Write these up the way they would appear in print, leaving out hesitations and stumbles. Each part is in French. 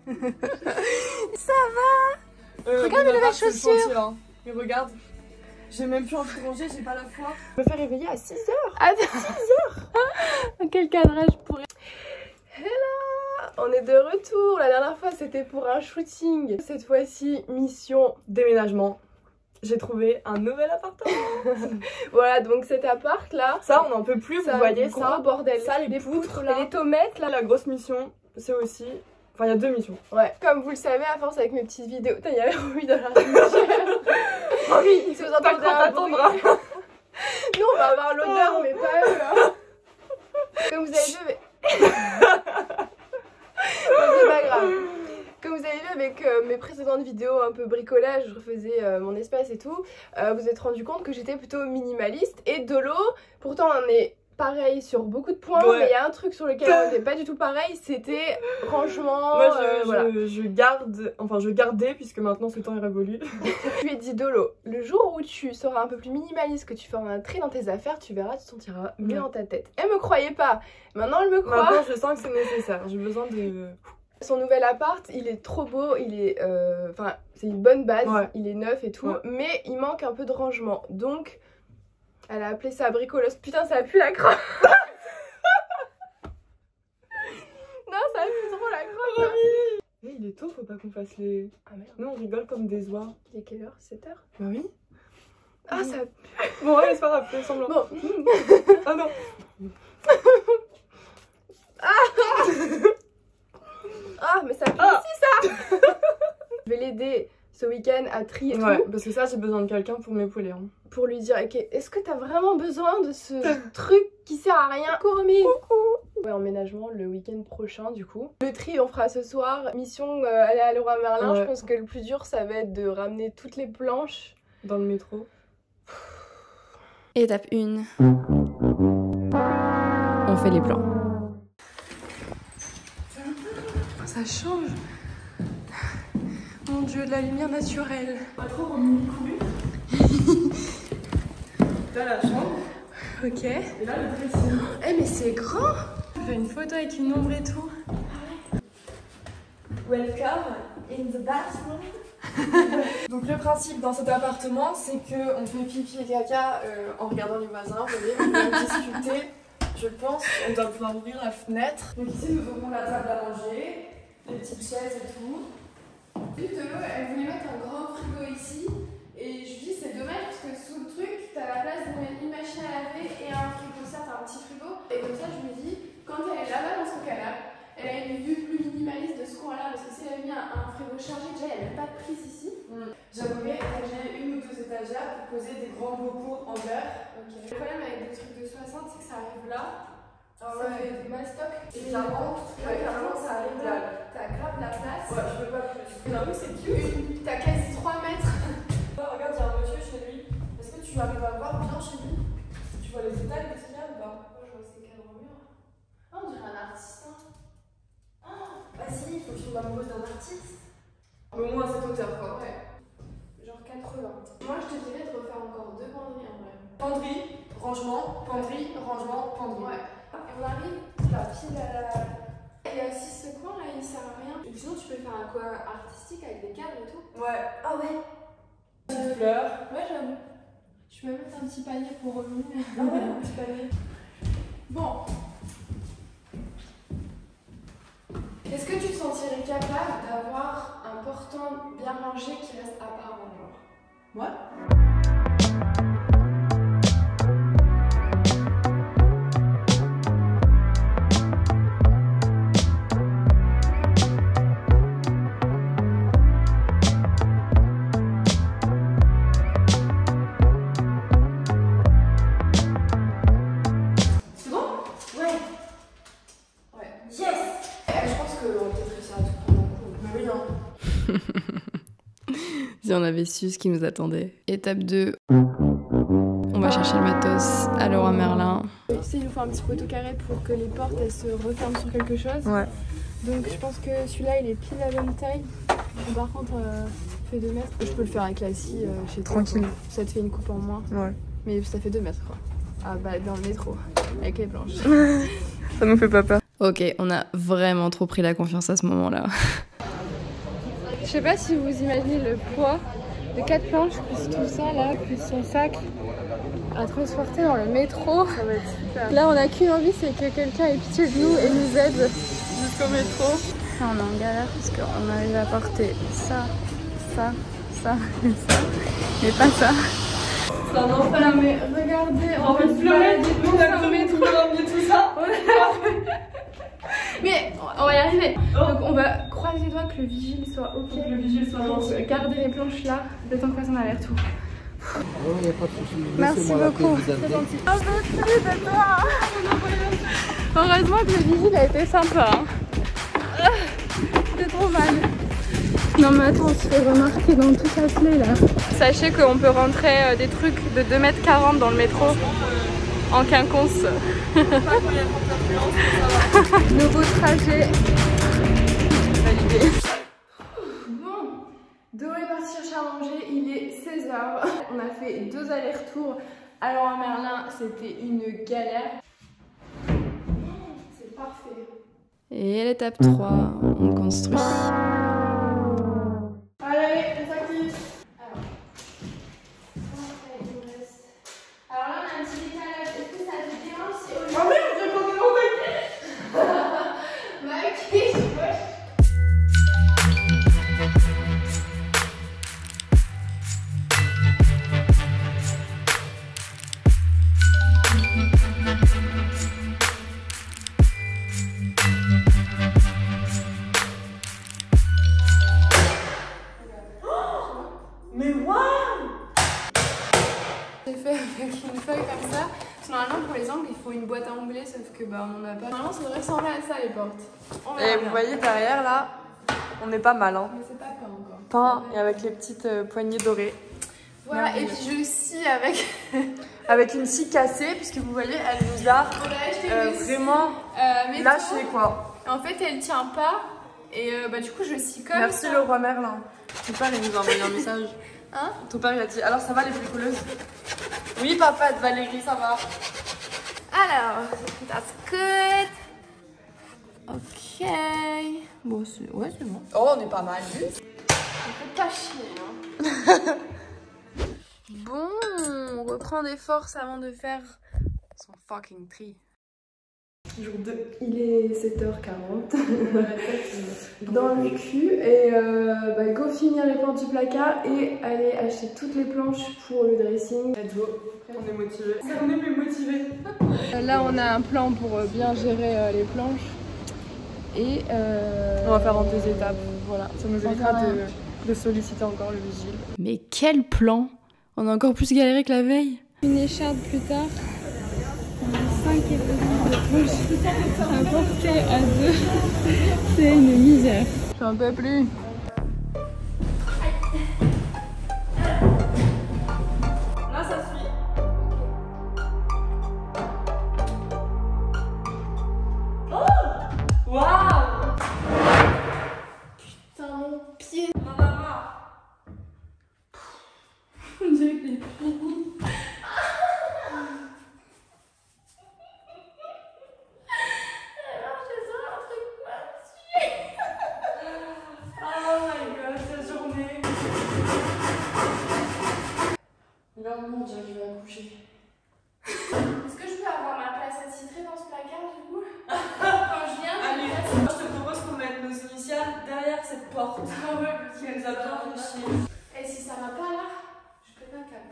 Ça va? Regarde les nouvelles chaussures hein. Mais regarde, j'ai même plus envie de manger, j'ai pas la foi. Je me fais réveiller à 6h. À 6h. Quel cadrage pourrait... Hello, on est de retour. La dernière fois c'était pour un shooting. Cette fois-ci, mission déménagement. J'ai trouvé un nouvel appartement. Voilà, donc cet appart là, ça on n'en peut plus, vous voyez ça, gros bordel. Ça, les poutres là, les tomates là. La grosse mission, c'est aussi... Enfin, il y a 2 missions. Ouais. Comme vous le savez, à force avec mes petites vidéos... Putain, il y avait Romy dans la cimetière. Romy, si vous entendez un bruit... Nous, on va avoir l'odeur, mais pas eux. Hein. Comme vous avez vu... Mais... bon, c'est pas grave. Comme vous avez vu avec mes précédentes vidéos un peu bricolage, je refaisais mon espace et tout, vous êtes rendu compte que j'étais plutôt minimaliste et dolo. Pourtant, on est... pareil sur beaucoup de points, ouais. Mais il y a un truc sur lequel on n'était pas du tout pareil, c'était rangement. Moi voilà. je garde, enfin je gardais puisque maintenant ce temps est révolu. Je lui ai dit Dolo, le jour où tu seras un peu plus minimaliste, que tu feras un tri dans tes affaires, tu verras, tu te sentiras mieux dans ta tête. Elle me croyait pas, maintenant elle me croit. Maintenant je sens que c'est nécessaire, j'ai besoin de... Son nouvel appart, il est trop beau, il est... Enfin, c'est une bonne base, ouais. Il est neuf et tout, ouais. Mais il manque un peu de rangement, donc... Elle a appelé ça bricolos. Putain, ça a pu la crotte. Non, ça a pu trop la crotte. Mais il est tôt, faut pas qu'on fasse les... Ah merde. Nous on rigole comme des oies. Il est quelle heure? 7h? Bah oui. Ah, ça a pu... Bon, ouais, c'est pas grave, fais semblant. Bon. Ah non. Ah, mais ça a pu aussi, ça. Je vais l'aider ce week-end à trier ouais, tout. Parce que ça, j'ai besoin de quelqu'un pour m'épauler. Hein. Pour lui dire, ok, est-ce que t'as vraiment besoin de ce truc qui sert à rien? Coucou Romy. Ouais, emménagement le week-end prochain du coup. Le tri on fera ce soir. Mission aller à Leroy Merlin. Ouais. Je pense que le plus dur ça va être de ramener toutes les planches. Dans le métro. Étape 1. On fait les plans. Ça change. Mon dieu, de la lumière naturelle. Pas trop Romy couru. Là la chambre. Ok. Et là le dressing. Eh mais c'est grand. Je fais une photo avec une ombre et tout. Welcome in the bathroom. Donc le principe dans cet appartement, c'est que on fait pipi et caca en regardant les voisins. Vous voyez, on va discuter. Je pense on doit pouvoir ouvrir la fenêtre. Donc ici nous aurons la table à manger, les petites chaises et tout. Delo, elle voulait mettre un grand frigo ici et je lui dis c'est dommage parce que sous le truc t'as la place de mettre une machine à laver et un frigo, certes un petit frigo, et comme ça je me dis quand elle est là-bas dans son canapé, elle a une vue plus minimaliste de ce coin-là parce que si elle avait mis un frigo chargé, déjà il n'y avait pas de prise ici. J'aimerais étager 1 ou 2 étagères pour poser des grands bocaux en verre. Okay. Le problème avec des trucs de 60 c'est que ça arrive là. Ah ça fait du mal stock et clairement ça arrive là. T'as grave la place. Ouais, je peux pas plus. Non, mais c'est cute. T'as quasi 3 mètres. Regarde, il y a un monsieur chez lui. Est-ce que tu arrives à voir bien chez lui? Tu vois les détails de ce qu'il y a ou pas? Moi, je vois ses cadres au mur. Ah, on dirait un artiste. Hein. Oh, vas-y, il faut que tu m'amoureuses d'un artiste. Au moins à cette hauteur, quoi. Ouais. Genre 80. Moi, je te dirais de refaire encore 2 penderies en vrai. Penderie, rangement, penderie, rangement, penderie. Ouais. Et on arrive là, pile à la... Il y a aussi ce coin là, il sert à rien. Sinon, tu peux faire un coin artistique avec des cadres et tout. Ouais. Ah ouais. Petite fleur. Ouais, j'avoue. Je peux mettre un petit panier pour revenir. Ah ouais, un petit panier. Bon. Est-ce que tu te sentirais capable d'avoir un portant bien rangé qui reste à part en genre? Ouais. Si on avait su ce qui nous attendait. Étape 2. On va chercher le matos à Leroy Merlin. Ici, il nous faut un petit poteau carré pour que les portes elles se referment sur quelque chose. Ouais. Donc je pense que celui-là il est pile à la bonne taille. Mais par contre, il fait 2 mètres. Je peux le faire avec la scie chez toi. Tranquille. Ça te fait une coupe en moins. Ouais. Mais ça fait 2 mètres quoi. Ah bah dans le métro, avec les planches. Ça nous fait pas peur. Ok, on a vraiment trop pris la confiance à ce moment-là. Je sais pas si vous imaginez le poids de 4 planches, plus tout ça là, plus son sac à transporter dans le métro. Ça va être super. Là, on a qu'une envie, c'est que quelqu'un ait pitié de nous et nous aide jusqu'au métro. Là, on est en galère parce qu'on arrive à porter ça, ça, ça et ça, mais pas ça. Non, non, Non mais regardez, on va se pleurer, on a le métro. tout ça. Mais on va y arriver. Donc on va croiser les doigts que le vigile soit ok. Que le vigile soit Donc, gentil. garder les planches là, le temps qu'on fasse un aller-retour. Oh, il n'y a pas de souci. Merci Laissez-moi la paix, beaucoup, vous êtes c'est bien. gentil. On veut plus de toi. Heureusement que le vigile a été sympa. Hein. C'était trop mal. Non mais attends, on se fait remarquer dans tout ça là. Sachez qu'on peut rentrer des trucs de 2,40 m dans le métro en quinconce. Nouveau trajet validé. Bon, Doro est parti chercher à manger, il est 16 h. On a fait 2 allers-retours à Leroy Merlin, c'était une galère. C'est parfait. Et l'étape 3, on construit. Allez, c'est actif. Alors là, on a un petit décalage. Est-ce que ça te dérange si on... Oh merde, j'ai pas demandé. Bah ok, je vois. Mais waouh! C'est fait avec une feuille comme ça. Normalement pour les angles il faut une boîte à ongler sauf que bah on en a pas. Normalement ça devrait ressembler à ça les portes. On verra Et bien. vous voyez derrière là, on est pas mal hein. Mais c'est pas peint encore. Peint et avec les petites poignées dorées. Voilà et puis je scie avec. Avec une scie cassée, puisque vous voyez, elle nous a On a acheté une scie, vraiment métaux. lâché quoi. En fait, elle tient pas. Et bah, du coup, je scie comme Merci ça. Leroy Merlin. Ton père il nous a envoyé un message. Hein? Ton père il a dit alors ça va les bricoleuses? Oui papa de Valérie ça va. Alors, that's good. Ok. Bon, ouais, c'est bon. Oh on est pas mal vu. Faut pas chier, hein. Bon, on reprend des forces avant de faire son fucking tri. Jour 2. Il est 7h40. Dans le cul et bah, go finir les planches du placard et aller acheter toutes les planches pour le dressing. Let's go. On est motivés. On est plus motivés. Là on a un plan pour bien gérer les planches et On va faire en 2 étapes. voilà. Ça nous évitera de solliciter encore le vigile. Mais quel plan! On a encore plus galéré que la veille. Une écharpe plus tard, on a 5 épisodes de planches à porter à 2. C'est une misère. J'en peux plus. Là ça suit. Oh waouh. Putain, mon pied. On dirait que les filles. Oh my god, cette journée. Là, on dirait que je vais accoucher. Est-ce que je peux avoir ma place attitrée dans ce placard du coup? Quand je viens, Allez, moi je te propose qu'on mette nos initiales derrière cette porte. Ah ouais, parce qu'elle nous a bien fait chier. et si ça va pas là, je pète un câble.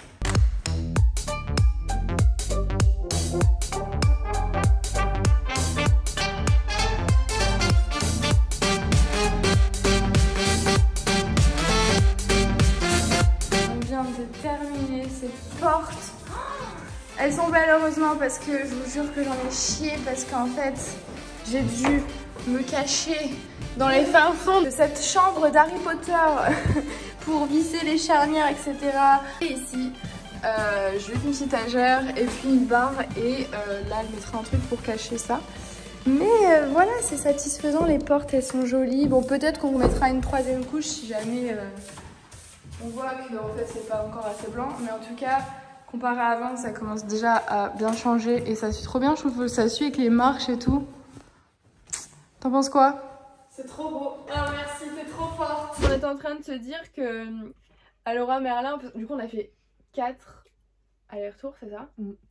On vient de terminer ces portes. Elles sont belles heureusement parce que je vous jure que j'en ai chié parce qu'en fait j'ai dû me cacher dans les fins fonds de cette chambre d'Harry Potter pour visser les charnières etc. Et ici je vais une petite étagère et puis une barre et là je mettrai un truc pour cacher ça. Mais voilà, c'est satisfaisant, les portes elles sont jolies. Bon peut-être qu'on remettra une 3e couche si jamais on voit que en fait c'est pas encore assez blanc, mais en tout cas comparé à avant ça commence déjà à bien changer et ça suit trop bien, je trouve que ça suit avec les marches et tout. T'en penses quoi? C'est trop beau. Ah merci, t'es trop forte. On était en train de se dire que à Leroy Merlin, du coup on a fait 4 allers-retours, c'est ça?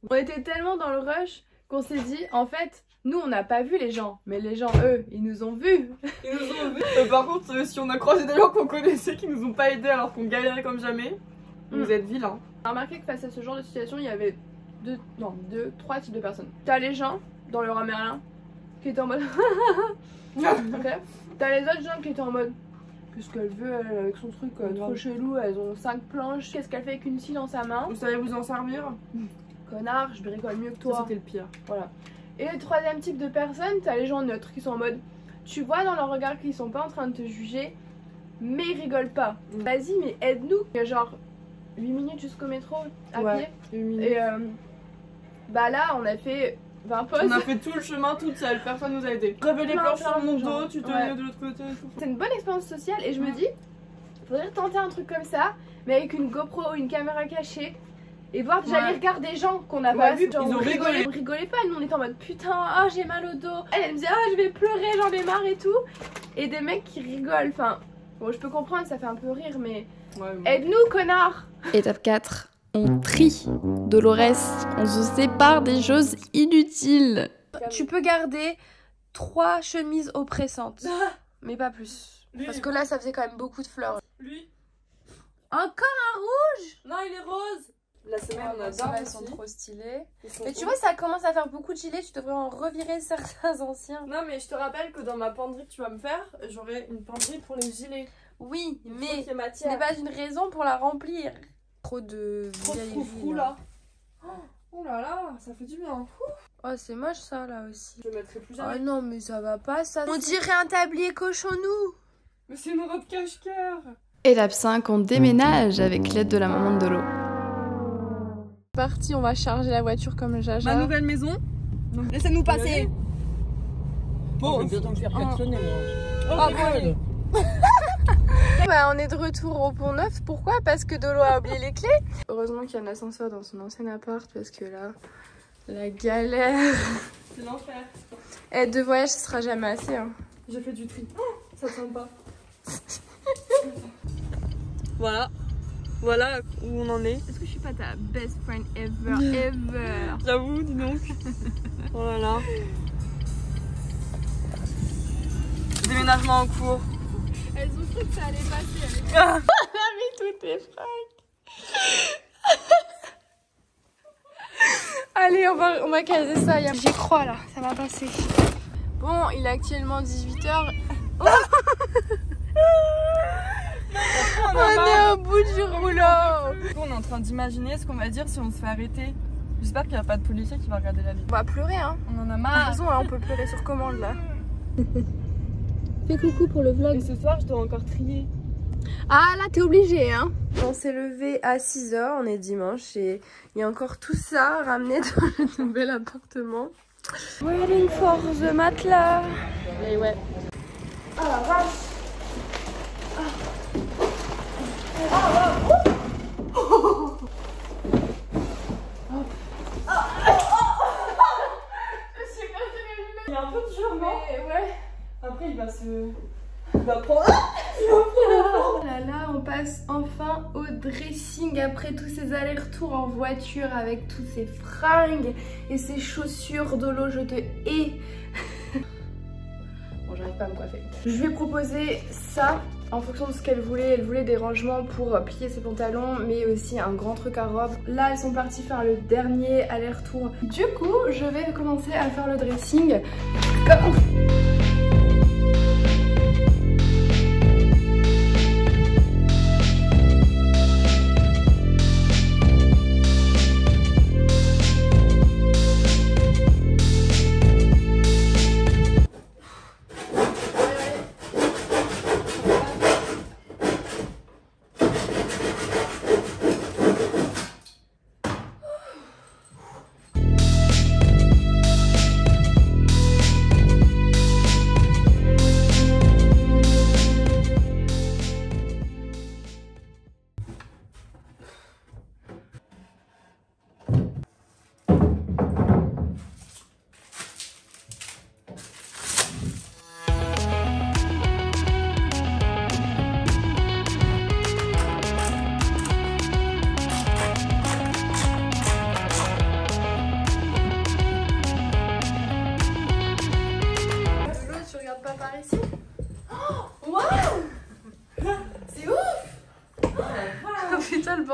On était tellement dans le rush qu'on s'est dit, en fait, nous on n'a pas vu les gens, mais les gens, eux, ils nous ont vus. Ils nous ont vus. Par contre, si on a croisé des gens qu'on connaissait qui nous ont pas aidés alors qu'on galérait comme jamais, vous êtes vilains. On a remarqué que face à ce genre de situation, il y avait 3 types de personnes. T'as les gens dans Leroy Merlin qui étaient en mode okay. T'as les autres gens qui étaient en mode qu'est-ce qu'elle veut elle, avec son truc trop chelou, elles ont 5 planches, qu'est-ce qu'elle fait avec une scie dans sa main? Vous savez vous en servir? Connard, je rigole mieux que toi. Ça, c'était le pire. Voilà. Et le troisième type de personnes, t'as les gens neutres qui sont en mode tu vois dans leur regard qu'ils sont pas en train de te juger, mais ils rigolent pas. Vas-y, mais aide-nous. Il y a genre 8 minutes jusqu'au métro à pied. 8 minutes. Et bah là, on a fait 20 pauses. On a fait tout le chemin toute seule, personne nous a aidé. J'avais les planches sur mon dos, tu te venais de l'autre côté et tout. C'est une bonne expérience sociale et je me dis, faudrait tenter un truc comme ça, mais avec une GoPro, une caméra cachée. Et voir déjà les regards des gens qu'on n'a pas vu. Ils ont rigolé. On rigolait pas, nous on était en mode putain, oh j'ai mal au dos. Elle me disait, oh je vais pleurer, j'en ai marre et tout. Et des mecs qui rigolent, enfin, bon je peux comprendre, ça fait un peu rire, mais aide-nous connard. Étape 4. On trie. Dolores, on se sépare des choses inutiles. Tu peux garder 3 chemises oppressantes, mais pas plus. Parce que là ça faisait quand même beaucoup de fleurs. Lui. Encore un rouge? Non, il est rose. La semaine, on adore elles sont trop stylées. Mais tu vois, ça commence à faire beaucoup de gilets, tu devrais en revirer certains anciens. Non, mais je te rappelle que dans ma penderie que tu vas me faire, j'aurai une penderie pour les gilets. Oui, mais ce n'est n'est pas une raison pour la remplir. Trop de froufrou là. Oh là là, ça fait du bien. Oh, c'est moche ça là aussi. Je le mettrai plus jamais. Oh non, mais ça va pas ça. On dirait un tablier cochonou. Mais c'est une robe cache-cœur. Étape 5, on déménage avec l'aide de la maman de Dolo. Parti, on va charger la voiture comme Jaja. Ma nouvelle maison. Donc laissez-nous passer. Bon, je vais bientôt me faire klaxonner moi. Ah bon. Bah, on est de retour au Pont Neuf. Pourquoi? Parce que Dolo a oublié les clés. Heureusement qu'il y a un ascenseur dans son ancien appart parce que là, la galère. C'est l'enfer. Et 2 voyages, ce sera jamais assez. Hein. J'ai fait du tri. Ça sent pas. Voilà où on en est. Est-ce que je suis pas ta best friend ever? J'avoue, dis donc. Oh là là. Déménagement en cours. Elles ont cru que ça allait passer. Elle a mis toutes les fringues. Allez, on va caser ça. J'y crois là, ça va passer. Bon, il est actuellement 18h. Oh on est au bout du rouleau. On est en train d'imaginer ce qu'on va dire si on se fait arrêter. J'espère qu'il n'y a pas de policier qui va regarder la vidéo. On va pleurer hein. On en a De marre. toute façon, là, on peut pleurer sur commande là. Fais coucou pour le vlog. Et ce soir, je dois encore trier. Ah là, t'es obligé hein. On s'est levé à 6h, on est dimanche et il y a encore tout ça ramené dans le nouvel appartement. Waiting for the matelas. Mais ouais. Oh la vache. Il est un peu dur, non? Ouais. Après, il va prendre. Oh là là, on passe enfin au dressing après tous ces allers-retours en voiture avec toutes ces fringues et ces chaussures. Dolo, je te hais. Bon, j'arrive pas à me coiffer. Je lui ai proposé ça en fonction de ce qu'elle voulait. Elle voulait des rangements pour plier ses pantalons, mais aussi un grand truc à robe. Là, elles sont parties faire le dernier aller-retour. Du coup, je vais commencer à faire le dressing.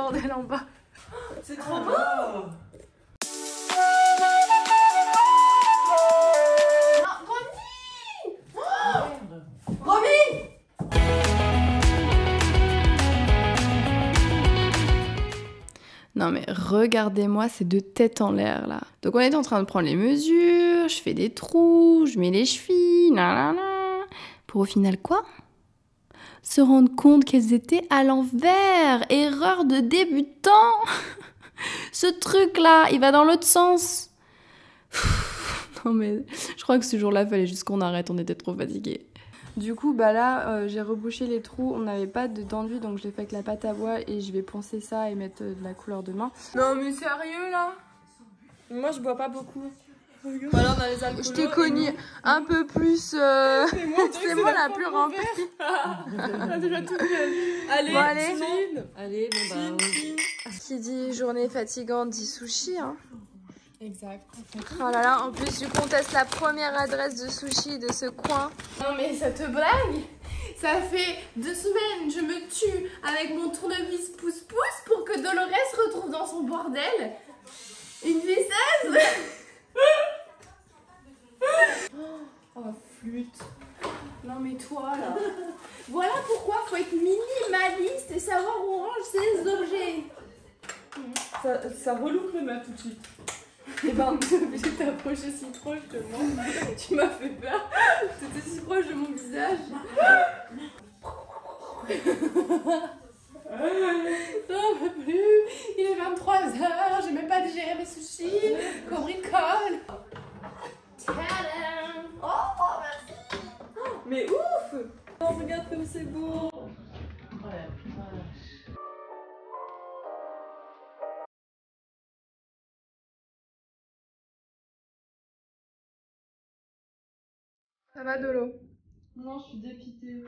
bordel en bas. C'est trop beau. Non mais regardez-moi ces deux têtes en l'air là. Donc on était en train de prendre les mesures, je fais des trous, je mets les chevilles, nanana. Pour au final quoi? Se rendre compte qu'elles étaient à l'envers. Erreur de débutant. Ce truc là, il va dans l'autre sens. Non mais je crois que ce jour-là, il fallait juste qu'on arrête, on était trop fatigués. Du coup, bah là, j'ai rebouché les trous, on n'avait pas d'enduit, donc je l'ai fait avec la pâte à bois et je vais poncer ça et mettre de la couleur demain. Non mais sérieux là? Moi je bois pas beaucoup. Voilà, on a les alcoolos. Je t'ai cogné un peu plus. C'est moi la plus remplie. Allez, Bon, allez. Allez, bon bah. Qui dit journée fatigante dit sushi. Hein. Exact. Oh là là, en plus, du coup, on teste la première adresse de sushi de ce coin. Non mais ça te blague? Ça fait 2 semaines, je me tue avec mon tournevis pouce-pouce pour que Dolores retrouve dans son bordel une V16. Oh, flûte. Non mais toi là. Voilà pourquoi faut être minimaliste et savoir où on range ses objets. Ça relouque le map tout de suite. Et ben, depuis que t'es approché si proche de moi, tu m'as fait peur. T'étais si proche de mon visage. Non, plus. Il est 23h, j'ai même pas digéré mes sushis. Qu'on bricole. Tadam. Oh, merci. Mais ouf! Oh, regarde comme c'est beau! Ça va, Dolo? Non, je suis dépitée.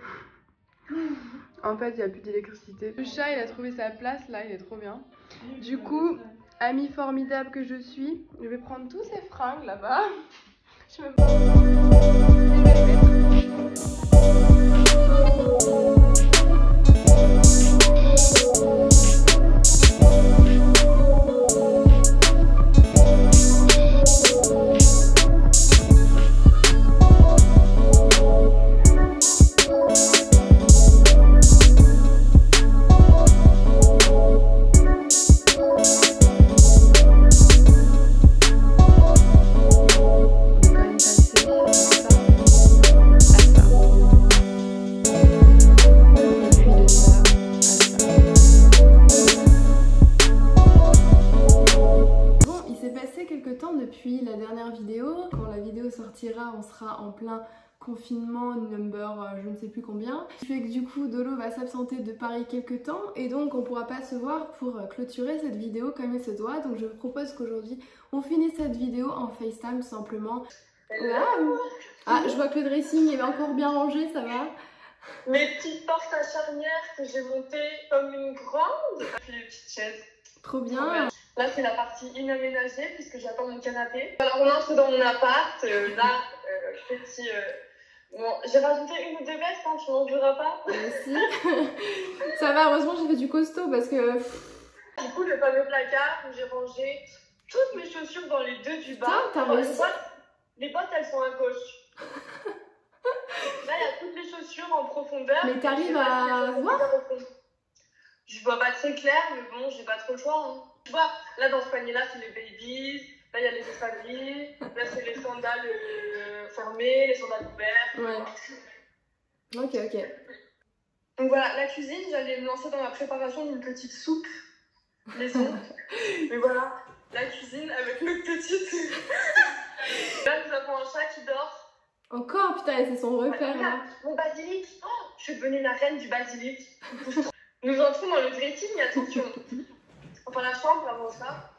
En fait, il n'y a plus d'électricité. Le chat, il a trouvé sa place là, il est trop bien. Du coup, amie formidable que je suis, je vais prendre tous ces fringues là-bas. Je sais même pas. Et je vais les mettre. Depuis la dernière vidéo, quand la vidéo sortira, on sera en plein confinement number je ne sais plus combien. Ce qui fait que du coup Dolo va s'absenter de Paris quelques temps et donc on pourra pas se voir pour clôturer cette vidéo comme il se doit. Donc je vous propose qu'aujourd'hui on finisse cette vidéo en FaceTime tout simplement. Waouh! Ah, je vois que le dressing est encore bien rangé, ça va? Mes petites portes à charnière que j'ai montées comme une grande. Puis les petites chaises. Trop bien! Là, c'est la partie inaménagée puisque j'attends mon canapé. Alors, on entre dans mon appart. Là, petit. Bon, j'ai rajouté une ou deux vestes, hein, tu m'en voudras pas. Merci. Ça va, heureusement, j'ai fait du costaud parce que. Du coup, le fameux placard où j'ai rangé toutes mes chaussures dans les deux du bas. Putain, t'as réussi. Les bottes, elles sont à gauche. Là, il y a toutes les chaussures en profondeur. Mais t'arrives à voir? Je vois pas très clair, mais bon, j'ai pas trop le choix. Hein. Tu vois, là dans ce panier-là, c'est les babies, là il y a les espadrilles, là c'est les sandales fermées, les sandales ouvertes. Ouais. Ok. Donc voilà, la cuisine, j'allais me lancer dans la préparation d'une petite soupe maison. Mais voilà, la cuisine avec le petit. Là, nous avons un chat qui dort. Encore, putain, c'est son repère là. Mon basilic, oh, je suis devenue la reine du basilic. Nous entrons dans le dressing, attention. Enfin, la chambre avant ça.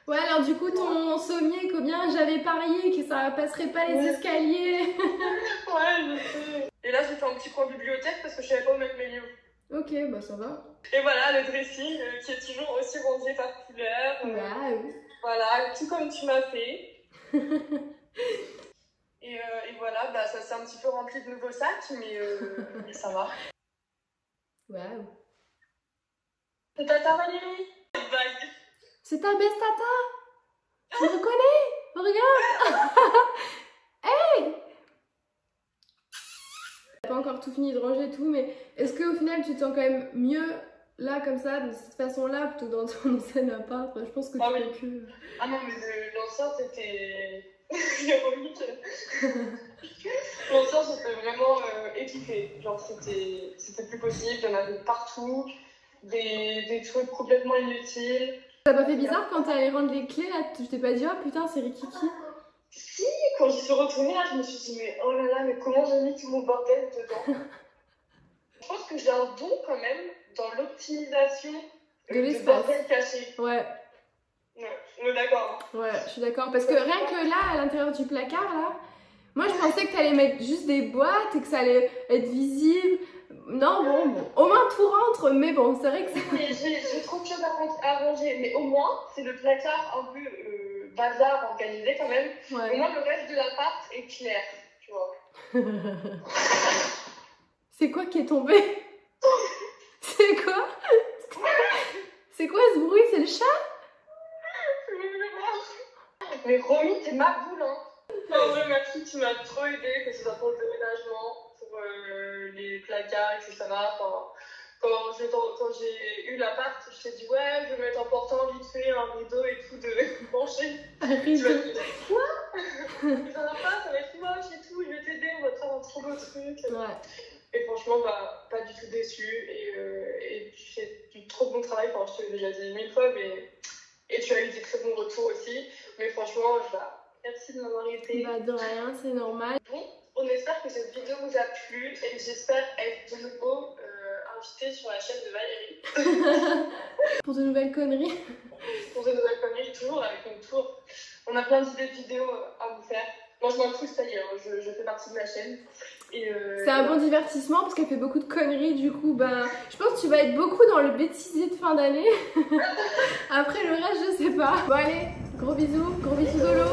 Ouais, alors du coup, ton sommier, combien j'avais parié que ça passerait pas les escaliers. Ouais, je sais. Et là, j'ai fait un petit coin bibliothèque parce que je savais pas où mettre mes livres. Ok, bah ça va. Et voilà, le dressing qui est toujours aussi rangé par couleur. Waouh. Voilà, tout comme tu m'as fait. Et voilà, bah, ça s'est un petit peu rempli de nouveaux sacs, mais ça va. Waouh. C'est Tata Valérie. Vague. C'est ta best tata. Tu me reconnais? Regarde. Hey! J'ai pas encore tout fini de ranger et tout, mais est-ce qu'au final tu te sens quand même mieux là comme ça, de cette façon-là, plutôt que dans ton ancien appart? Je pense que tu fais que... Ah non, mais l'ancien c'était... héroïque. L'ancien c'était vraiment équipé. Genre c'était plus possible, il y en avait partout, des trucs complètement inutiles. T'as pas fait bizarre quand t'es allé rendre les clés là? Je t'ai pas dit, oh putain, c'est Rikiki? Si, quand j'y suis retournée là, je me suis dit, mais oh là là, mais comment j'ai mis tout mon bordel dedans? Je pense que j'ai un don quand même dans l'optimisation de bordel caché. Ouais. Ouais, on est d'accord. Ouais, je suis d'accord. Parce que rien que là, à l'intérieur du placard, là, moi je pensais que t'allais mettre juste des boîtes et que ça allait être visible. Non, bon, au moins tout rentre, mais bon, c'est vrai que c'est... J'ai trop de choses à ranger, mais au moins, c'est le placard un peu bazar organisé quand même. Ouais. Au moins, le reste de l'appart est clair, tu vois. C'est quoi qui est tombé? C'est quoi? C'est quoi ce bruit? C'est le chat? Mais Romy, t'es ma boule, hein. En vrai, merci, tu m'as trop aidé, que ce soit pour le déménagement, pour les placards, etc. Enfin, quand j'ai eu l'appart, je t'ai dit, ouais, je vais mettre en portant vite fait un rideau et tout de pencher. Un rideau? Tu m'as dit, quoi? Ça va pas, ça va être moche et tout, je vais t'aider, on va te faire un trop beau truc. Ouais. Et franchement, bah, pas du tout déçue. Et tu fais du trop bon travail, enfin, je te l'ai déjà dit 1000 fois, mais... Et tu as eu des très bons retours aussi. Mais franchement, merci de m'avoir aidé. Bah de rien, c'est normal. Bon, on espère que cette vidéo vous a plu et j'espère être de nouveau invitée sur la chaîne de Valérie. Pour de nouvelles conneries. Pour de nouvelles conneries, toujours avec une tour. On a plein d'idées de vidéos à vous faire. Moi, je m'en fous, ça y est, je fais partie de la chaîne. C'est un bon divertissement parce qu'elle fait beaucoup de conneries, du coup, ben, je pense que tu vas être beaucoup dans le bêtisier de fin d'année. Après le reste, je sais pas. Bon allez, gros bisous Dolo.